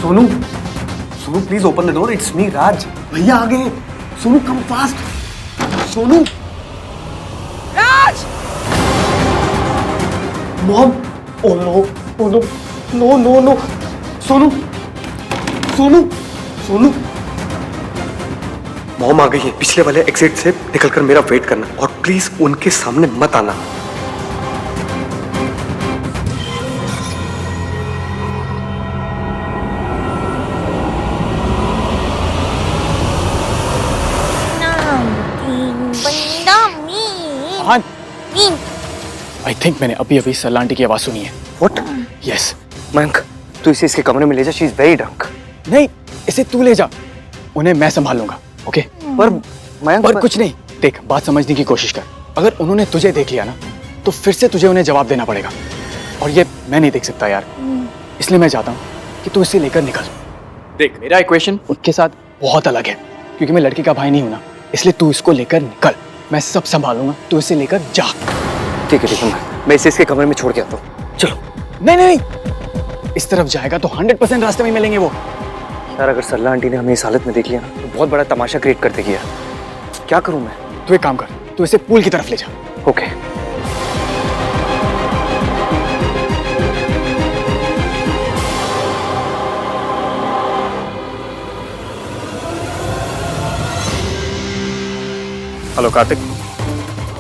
Sonu, Sonu please open the door, it's me Raj. भैया आ गए। Sonu come fast. Sonu. Raj! Mom, oh no, oh no, no no no. Sonu, Sonu, Sonu. Mom आ गई है, पिछले वाले एग्जिट से निकलकर मेरा वेट करना और प्लीज उनके सामने मत आना। आई थिंक मैंने अभी अभी सरला आंटी की आवाज सुनी है। What? यस। मयंक, तू इसे इसके कमरे में ले जा, शी इज वेरी ड्रंक। नहीं, इसे तू ले जा, उन्हें मैं संभाल लूंगा। ओके? पर मयंक, पर कुछ नहीं, देख बात समझने की कोशिश कर। अगर उन्होंने तुझे देख लिया ना तो फिर से तुझे उन्हें जवाब देना पड़ेगा और ये मैं नहीं देख सकता यार। इसलिए मैं चाहता हूँ कि तू इसे लेकर निकल। देख मेरा इक्वेशन उनके साथ बहुत अलग है क्योंकि मैं लड़की का भाई नहीं हूं ना, इसलिए तू इसको लेकर निकल, मैं सब संभालूंगा, तू इसे लेकर जा। ठीक है, मैं इसे इसके कमरे में छोड़ के आता हूँ। चलो। नहीं नहीं नहीं, इस तरफ जाएगा तो 100% रास्ते में मिलेंगे वो। यार अगर सरला आंटी ने हमें इस हालत में देख लिया ना तो बहुत बड़ा तमाशा क्रिएट कर देगी यार। क्या करूं मैं? तू एक काम कर, तू इसे पूल की तरफ ले जा। ओके। हेलो कार्तिक,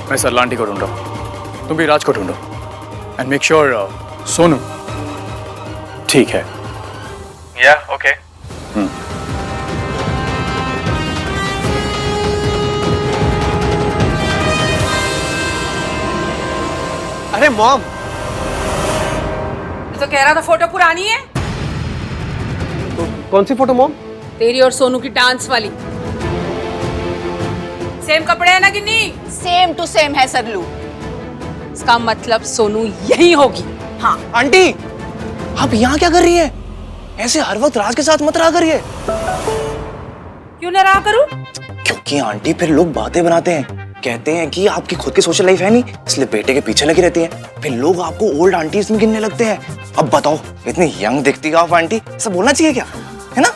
मैं सरला आंटी को ढूंढ रहा हूँ, तुम भी राज को ढूंढो एंड मेक श्योर सोनू ठीक है। या ओके। अरे मॉम, तो कह रहा था फोटो पुरानी है। तो कौन सी फोटो मॉम? तेरी और सोनू की डांस वाली। सेम कपड़े है ना गिन्नी? सेम टू सेम है सरलू। इसका मतलब सोनू यही होगी। हाँ। आंटी, आप यहाँ क्या कर रही है? ऐसे हर वक्त राज के साथ मत रहा करिए। क्यों ना रहा करूं? क्योंकि आंटी फिर लोग बातें बनाते हैं, कहते हैं कि आपकी खुद की सोशल लाइफ है नहीं, इसलिए बेटे के पीछे लगी रहती है। फिर लोग आपको ओल्ड आंटीज में गिनने लगते हैं। अब बताओ, इतनी यंग दिखती हो आप आंटी, ऐसा बोलना चाहिए क्या? है ना?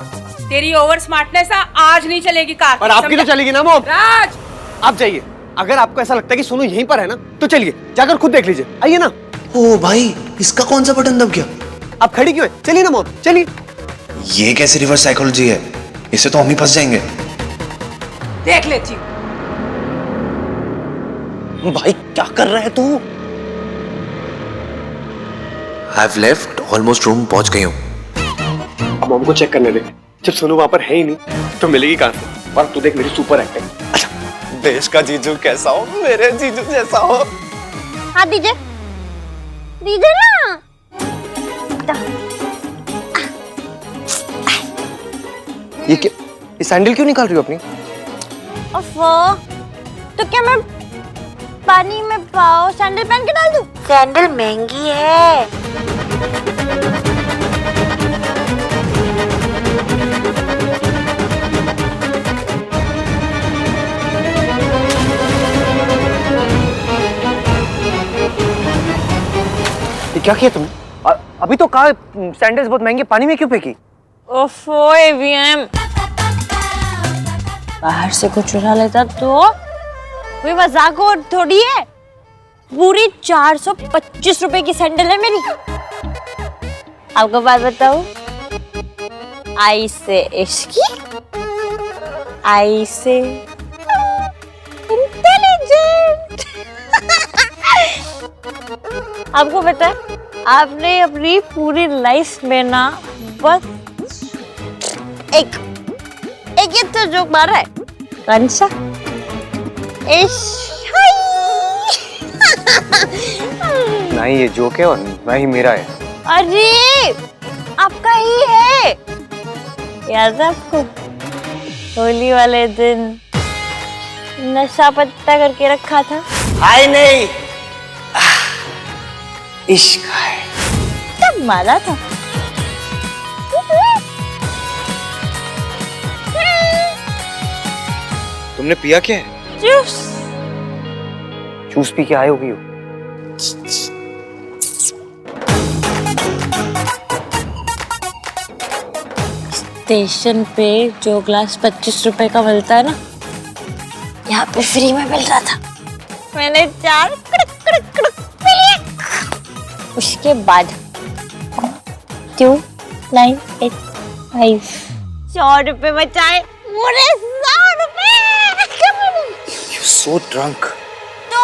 तेरी ओवर स्मार्टनेस आज नहीं चलेगी कार। पर आपकी तो चलेगी ना मॉम। राज! आप जाइए, अगर आपको ऐसा लगता है कि सोनू यहीं पर है ना तो चलिए, जाकर खुद देख लीजिए। आइए ना। ओ भाई, इसका कौन सा बटन दब गया? आप खड़ी क्यों है? चलिए ना मॉम, चलिए। ये कैसे रिवर्स साइकोलॉजी है? इससे तो हम ही फंस जाएंगे। देख लेती हूँ। भाई क्या कर रहा है तू? I've left, almost room पहुंच गई हूँ। अब मॉम को चेक करने दे, जब सोनू वहां पर है ही नहीं तो मिलेगी कहां से? और तू देख मेरी सुपर एक्टिंग। अच्छा, देश का जीजू कैसा हो, मेरे जीजू जैसा हो। हाँ दीजिए, दीजिए ना। ये क्या, ये सैंडल क्यों निकाल रही हो अपनी? ओफो, तो क्या मैं पानी में पाओ सैंडल पहन के डाल दूं? सैंडल महंगी है। ये क्या किया तुमने? अभी तो कहा सैंडल्स बहुत महंगे, पानी में क्यों फेंकी? ओफो एवीएम, बाहर से कुछ चुरा लेता तो कोई मजाक और थोड़ी है। पूरी 425 रुपए की सैंडल है मेरी। आपको बात बताऊं, आई से इश्की, आई से इंटेलिजेंट। आपको पता है, आपने अपनी पूरी लाइफ में ना बस एक ये तो जोक मारा है। कौन सा? नहीं ये जोक है और ना ही मेरा है। अरे आपका ही है। याद है आपको होली वाले दिन नशा पत्ता करके रखा था? हाय नहीं, इश्क है। तब मारा था। तुमने पिया क्या है? जूस। जूस पी के आए होगी हो। स्टेशन पे जो ग्लास 25 रुपए का मिलता है ना, यहाँ पे फ्री में मिल रहा था। मैंने 4 कड़क कड़क कड़क पी लिए। उसके बाद 2, 9, 8, 5 100 रुपए बचाए। पूरे 100 रुपए। You so drunk. तो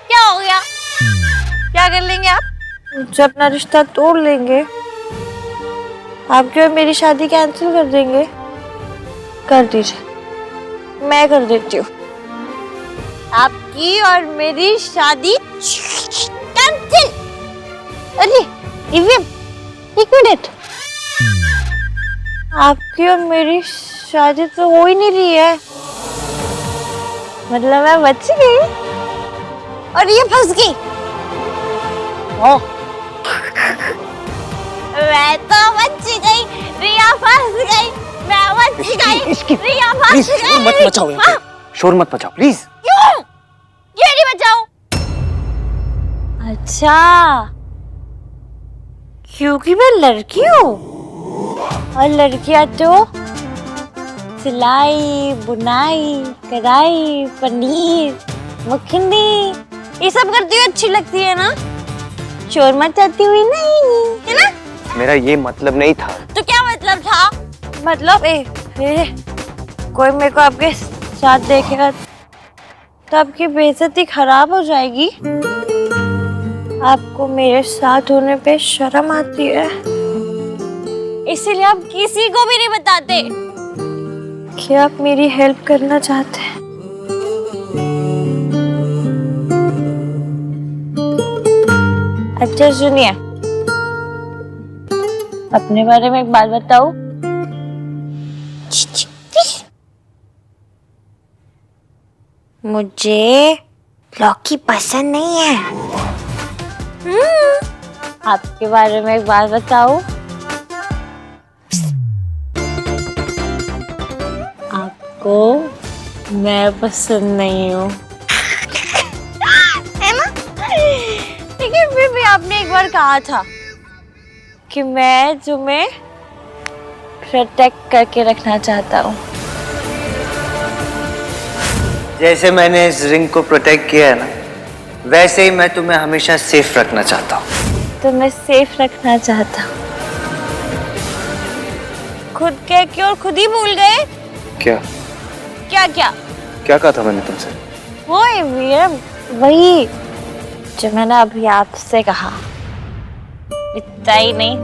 क्या हो गया? क्या कर लेंगे आप? मुझसे अपना रिश्ता तोड़ लेंगे? आप क्यों मेरी शादी कैंसिल कर देंगे? कर दीजिए, मैं कर देती हूँ। आपकी और मेरी शादी कैंसिल। अरे इवियम, एक मिनट, आपकी और मेरी शादी तो हो ही नहीं रही है। मतलब मैं बच गई और ये फंस गई। मैं तो बच गई, रिया फंस गई। मैं बच गई, रिया फंस गई। शोर मत मचाओ यहाँ पे। शोर मत मचाओ प्लीज। क्यों? ये नहीं बचाओ। अच्छा, क्योंकि मैं लड़की हूँ और लड़कियां तो सिलाई, बुनाई, कढ़ाई, पनीर, मखनी ये सब करती हुई अच्छी लगती है ना? शोर मचाती हुई नहीं, है ना? मेरा ये मतलब नहीं था। तो क्या मतलब था? मतलब कोई मेरे को आपके साथ देखेगा तो आपकी बेइज्जती खराब हो जाएगी। आपको मेरे साथ होने पे शर्म आती है, इसीलिए आप किसी को भी नहीं बताते कि आप मेरी हेल्प करना चाहते हैं। अच्छा सुनिए, अपने बारे में एक बात बताऊं? मुझे लौकी पसंद नहीं है। आपके बारे में एक बात बताऊं? आपको मैं पसंद नहीं हूँ, है ना? लेकिन फिर भी आपने एक बार कहा था कि मैं तुम्हें प्रोटेक्ट करके रखना चाहता हूँ। जैसे मैंने इस रिंग को प्रोटेक्ट किया है ना, वैसे ही मैं तुम्हें हमेशा सेफ रखना चाहता हूँ। तो मैं सेफ रखना चाहता हूँ। खुद कह के और खुद ही भूल गए। क्या क्या क्या क्या कहा था मैंने तुमसे? वही जो मैंने अभी आपसे कहा। इतना ही नहीं,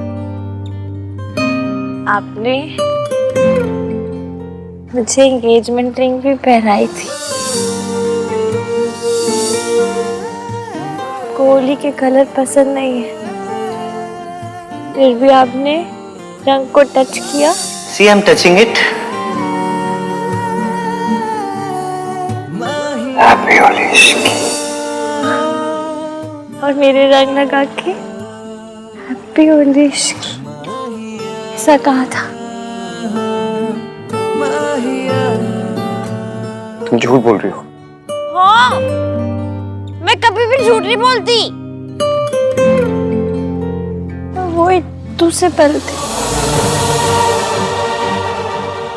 आपने मुझे एंगेजमेंट रिंग भी पहनाई थी। कोहली के कलर पसंद नहीं है, फिर भी आपने रंग को टच किया। See, I'm touching it. Happy Holi Ishki. और मेरे रंग लगा के हैप्पी होली इश्की ऐसा कहा था। तुम झूठ बोल रही हो। हाँ, मैं कभी भी झूठ नहीं बोलती। वो इत्तू से पहले थी,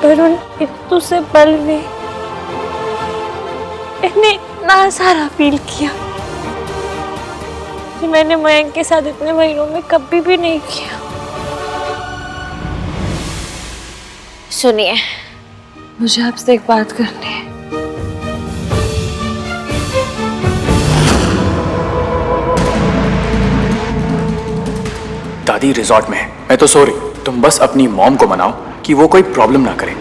पर उन इत्तू से पहले मैंने इतना सारा फील किया कि मैंने मयंक के साथ इतने महीनों में कभी भी नहीं किया। सुनिए, मुझे आपसे एक बात करनी है। दादी रिजॉर्ट में है, मैं तो सो रही। तुम बस अपनी मॉम को मनाओ कि वो कोई प्रॉब्लम ना करे।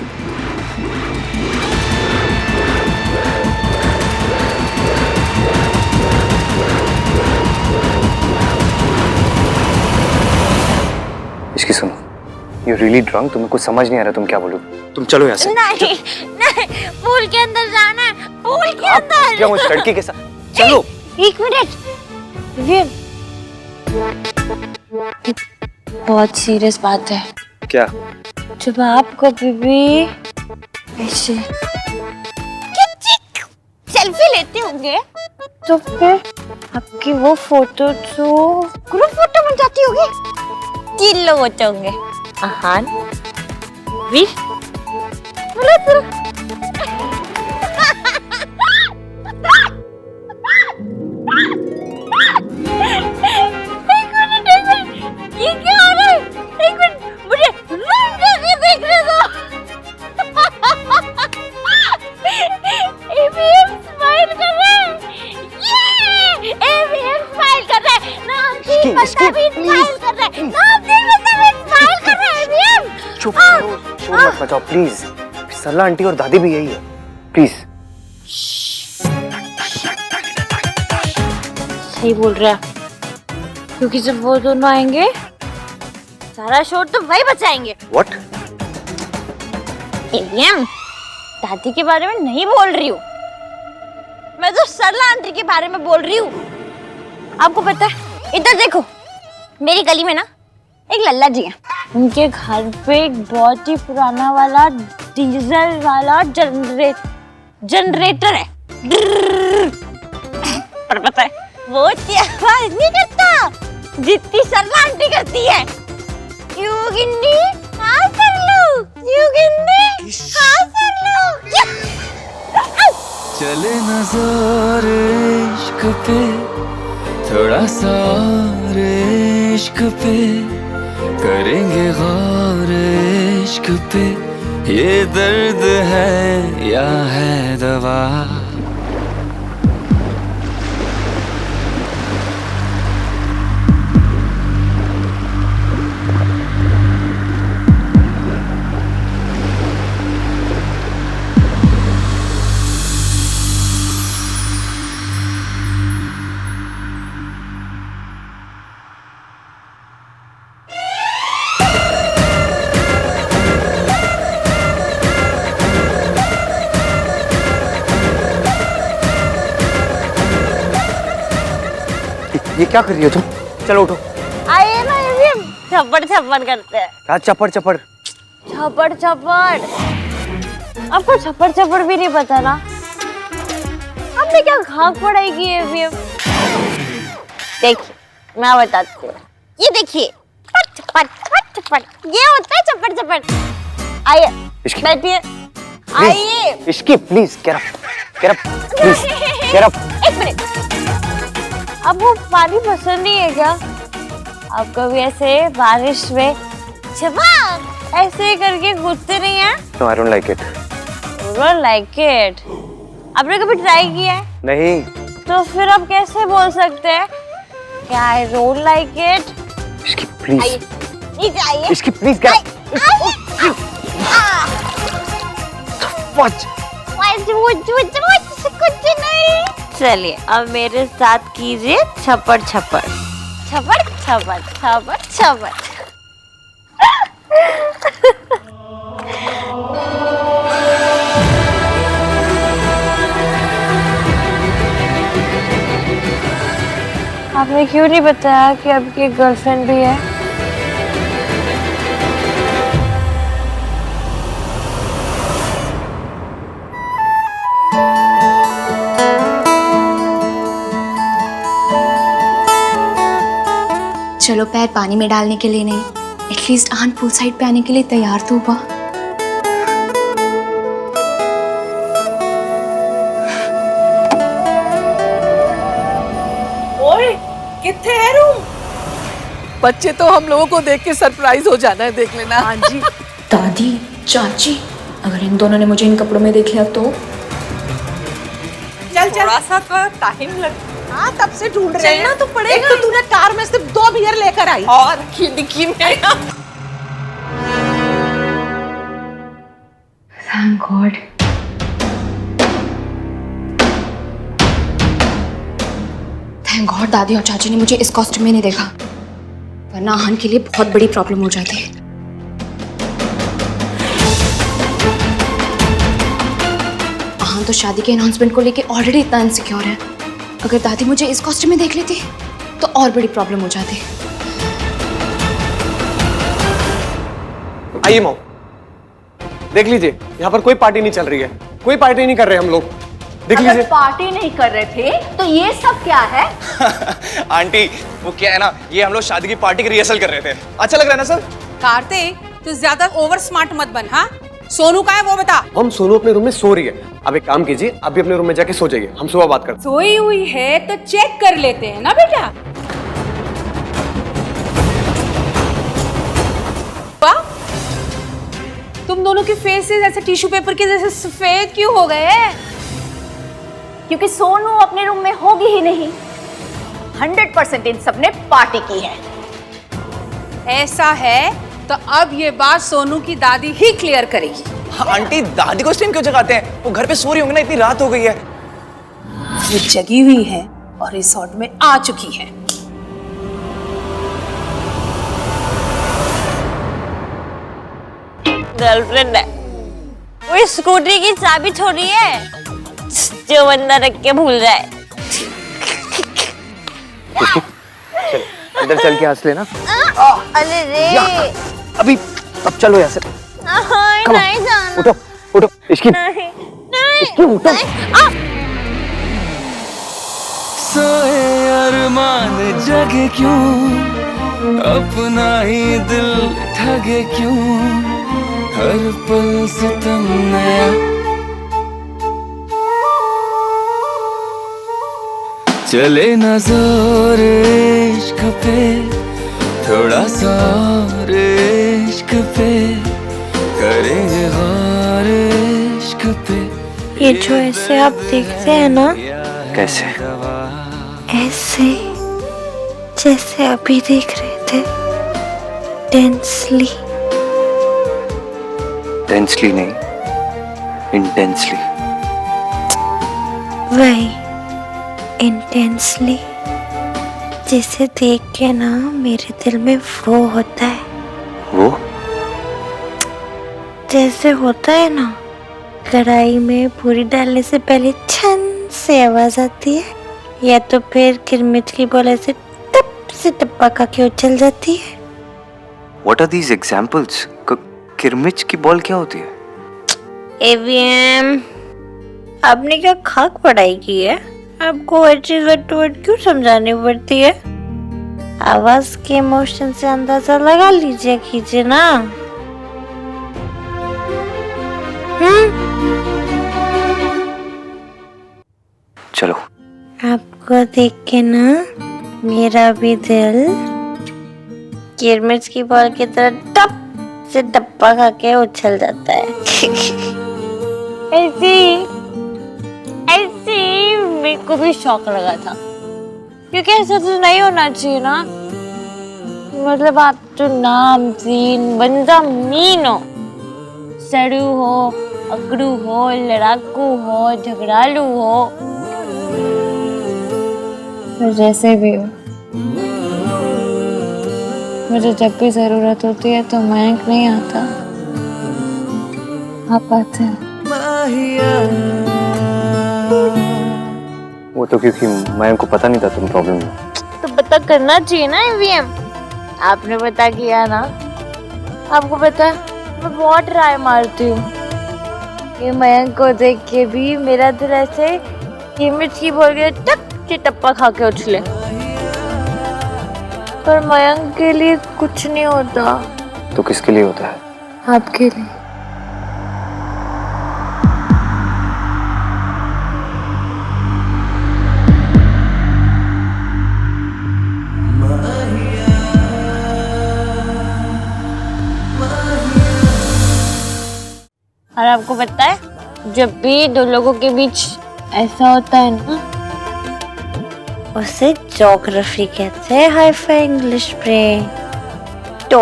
इसकी सुनो, यू रियली ड्रंक, तुम्हें कुछ समझ नहीं आ रहा तुम क्या बोलो। तुम चलो यहाँ से। नहीं नहीं, पूल के अंदर जाना है, पूल के अंदर। क्या उस लड़की के साथ? चलो। एक मिनट, बहुत सीरियस बात है। क्या? जब आप कभी भी ऐसे सेल्फी लेते होंगे तो फिर आपकी वो फोटो तो ग्रुप फोटो बन जाती होगी। 3 लोग होते होंगे, अहान, वीर बोलो तो ये क्या हो रहा है? एक मिनट मुझे रूम जाके देखने दो। एवीएम स्माइल कर रहा है। ये एवीएम स्माइल कर रहा है। नाम की बंदा भी स्माइल कर रहा है। नाम की बंदा भी स्माइल कर रहा है एवीएम। चुप करो, शोर मत मचाओ प्लीज। सरला आंटी और दादी भी यही है, प्लीज। सही बोल रहा है, क्योंकि जब वो दोनों आएंगे सारा शोर तो वही बचाएंगे। व्हाट? एलियम, दादी के बारे में नहीं बोल रही हूँ मैं, तो सरला आंटी के बारे में बोल रही हूँ। आपको पता है, इधर देखो, मेरी गली में ना एक लल्ला जी है। उनके घर पे एक बहुत ही पुराना वाला डीजल वाला जनरेटर है। पर पता है वो इतनी आवाज नहीं करता जितनी सरला आंटी करती है। क्यों गिन्नी? हाँ कर लो। क्यों गिन्नी? हाँ कर लो। चले नजर इश्क पे, थोड़ा सा और इश्क पे, करेंगे गौर इश्क पे, ये दर्द है या है दवा। ये क्या कर रही हो तुम? चलो उठो। आइए ना एवीएम, छप्पड़ छप्पड़ करते हैं। क्या चप्पड़ चप्पड़? छप्पड़ छप्पड़। आपको छप्पड़ छप्पड़ भी नहीं पता ना? आपने क्या घाक पढ़ाई की है एवीएम? देखिए मैं बताती हूँ, ये देखिए छप्पड़ छप्पड़, ये होता है छप्पड़ छप्पड़। आइए बैठिए। आइए Ishki please get up please get up. एक मिनट, आपको पानी पसंद नहीं है क्या? आप कभी ऐसे बारिश में छपाक ऐसे करके कूदते नहीं हैं? No, I don't like it. You don't like it? आपने कभी ट्राई किया है? नहीं। तो फिर आप कैसे बोल सकते हैं कि I don't like it? Ishki please. नीचे आइए। इश्की प्लीज गेट कुछ नहीं। चलिए अब मेरे साथ कीजिए छप्पड़ छप्पड़ छप्पड़ छप्पड़ छप्पड़ छप्पड़। आपने क्यों नहीं बताया कि आपकी गर्लफ्रेंड भी है? चलो पैर पानी में डालने के लिए नहीं, एटलीस्ट आन पूल साइड पे आने के लिए तैयार तो हुआ। ओए किथे है रूम? बच्चे तो हम लोगों को देख के सरप्राइज हो जाना है, देख लेना। हाँ जी। दादी, चाची, अगर इन दोनों ने मुझे इन कपड़ों में देख लिया तो? चल चल। थोड़ा सा तो टाइम लग। हाँ तब से ढूंढ रहे हैं। चलना तो पड़ेगा। एक तो तूने कार में सिर्फ 2 बियर लेकर आई और खिड़की में। Thank God. Thank God दादी और चाची ने मुझे इस कॉस्ट्यूम में नहीं देखा, वरना आहन के लिए बहुत बड़ी प्रॉब्लम हो जाती। आहन तो शादी के अनाउंसमेंट को लेके ऑलरेडी इतना इनसिक्योर है, अगर दादी मुझे इस कॉस्ट्यूम में देख लेती तो और बड़ी प्रॉब्लम हो जाती। आइए मॉम, देख लीजिए यहाँ पर कोई पार्टी नहीं चल रही है, कोई पार्टी नहीं कर रहे हम लोग। देख लीजिए। पार्टी नहीं कर रहे थे तो ये सब क्या है? आंटी वो क्या है ना, ये हम लोग शादी की पार्टी की रिहर्सल कर रहे थे। अच्छा लग रहा है ना सर? कार्तिक, तो ज्यादा ओवर स्मार्ट मत बन। हाँ, सोनू का है वो बता। हम सोनू अपने रूम में सो रही है। अब एक काम कीजिए, अभी अपने रूम में जाके सो जाइए, हम सुबह बात करते हैं। सोई हुई है तो चेक कर लेते हैं ना बेटा। वाह, तुम दोनों के फेसेस ऐसे टिश्यू पेपर के जैसे सफेद क्यों हो गए? क्योंकि सोनू अपने रूम में होगी ही नहीं। 100% इन सबने पार्टी की है। ऐसा है तो अब ये बात सोनू की दादी ही क्लियर करेगी। हाँ, आंटी दादी को इस टाइम क्यों जगाते हैं? वो घर पे सो रही होंगी ना, इतनी रात हो गई है। वो जगी हुई है और रिसोर्ट में आ चुकी है। गर्लफ्रेंड है वो, स्कूटरी की चाबी छोड़ी है जो बंदा रख के भूल जाए। अंदर चल के हंस लेना। अरे रे, अभी अब चलो यहाँ से। नहीं जाना। उठो उठो, इसकी नहीं नहीं उठो। सोए अरमान जगे क्यों, अपना ही दिल ठगे क्यों, हर पल सितम नया। चले ना जोर इश्क पे, थोड़ा सा और इश्क पे, करेंगे गौर इश्क पे। ये जो ऐसे आप देखते हैं ना, कैसे? ऐसे जैसे अभी देख रहे थे, टेंसली। टेंसली नहीं, इंटेंसली। वही इंटेंसली, जिसे देख के ना मेरे दिल में वो होता है। वो जैसे होता है ना, कढ़ाई में पूरी डालने से पहले छन से आवाज आती है, या तो फिर किरमिच की बोले से टप से टप्पा खा के उछल जाती है। What are these examples? किरमिच की बॉल क्या होती है? एवीएम, आपने क्या खाक पढ़ाई की है? आपको हर चीज वर्ड टू वर्ड क्यों समझानी पड़ती है? आवाज के इमोशन से अंदाजा लगा लीजिए कीजिए ना। चलो। आपको देख के ना मेरा भी दिल किरमिच की बॉल की तरह टप से टप्पा खा के उछल जाता है। ऐसी मेरे को भी शौक लगा था, क्योंकि ऐसा तो नहीं होना चाहिए ना। मतलब आप तो नामचीन बंदा मीन हो, सड़ू हो, अकड़ू हो, लड़ाकू हो, झगड़ालू हो, जैसे भी हो, मुझे जब भी जरूरत होती है तो मयंक नहीं आता, आप आते हैं। वो तो क्योंकि मयंक को पता नहीं था तुम प्रॉब्लम में। तो पता करना चाहिए ना एवीएम, आपने पता किया ना। आपको पता है मैं बहुत ट्राई मारती हूँ, ये मयंक को देख के भी मेरा दिल ऐसे किरमिच की बोल के टप से टप्पा खा के उछले, पर मयंक के लिए कुछ नहीं होता। तो किसके लिए होता है? आपके लिए। और आपको पता है जब भी दो लोगों के बीच ऐसा होता है ना, उसे ज्योग्राफी कहते हैं, हाई-फाई इंग्लिश में। तो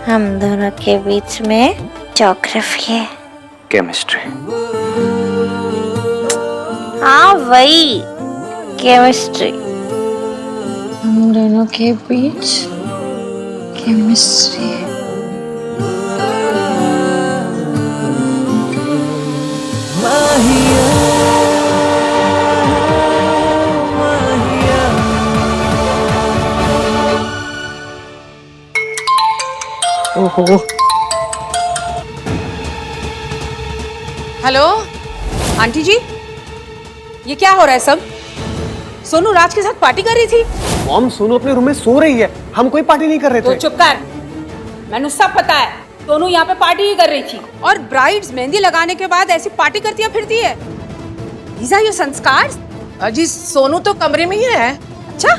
हम दोनों के बीच में ज्योग्राफी है। केमिस्ट्री। हाँ वही केमिस्ट्री। हम दोनों के बीच केमिस्ट्री है। ओहो। हेलो आंटी जी, ये क्या हो रहा है सब? सोनू राज के साथ पार्टी कर रही थी। मॉम, सोनू अपने रूम में सो रही है, हम कोई पार्टी नहीं कर रहे तो थे। चुप कर। मैंने सब पता है, दोनों यहाँ पे पार्टी ही कर रही थी। और ब्राइड्स मेहंदी लगाने के बाद ऐसी पार्टी करती फिरती है। These are your संस्कार? अजी सोनू तो कमरे में ही है। अच्छा,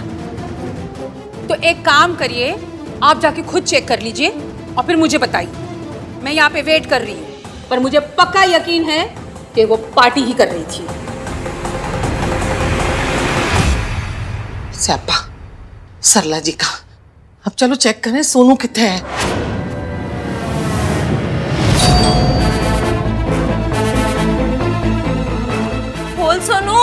तो एक काम करिए, आप जाके खुद चेक कर लीजिए और फिर मुझे बताइए। मैं यहाँ पे वेट कर रही हूँ, पर मुझे पक्का यकीन है कि वो पार्टी ही कर रही थी। स्यापा सरला जी का। अब चलो चेक करें सोनू कितने है। बोल सोनू।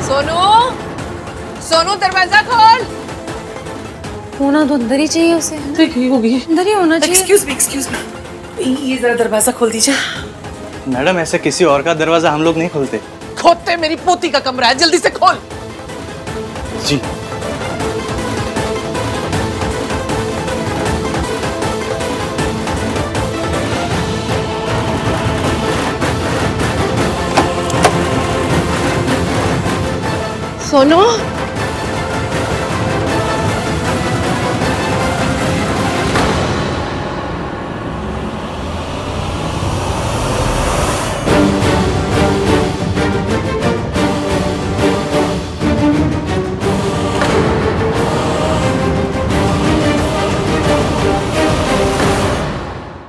सोनू, सोनू दरवाजा खोल। होना तो अंदर ही चाहिए उसे। ठीक ही होगी। अंदर ही होना चाहिए। एक्सक्यूज मी, ये जरा दरवाजा खोल दीजिए। मैडम ऐसे किसी और का दरवाजा हम लोग नहीं खोलते। खोदते मेरी पोती का कमरा है, जल्दी से खोल। जी। सोनू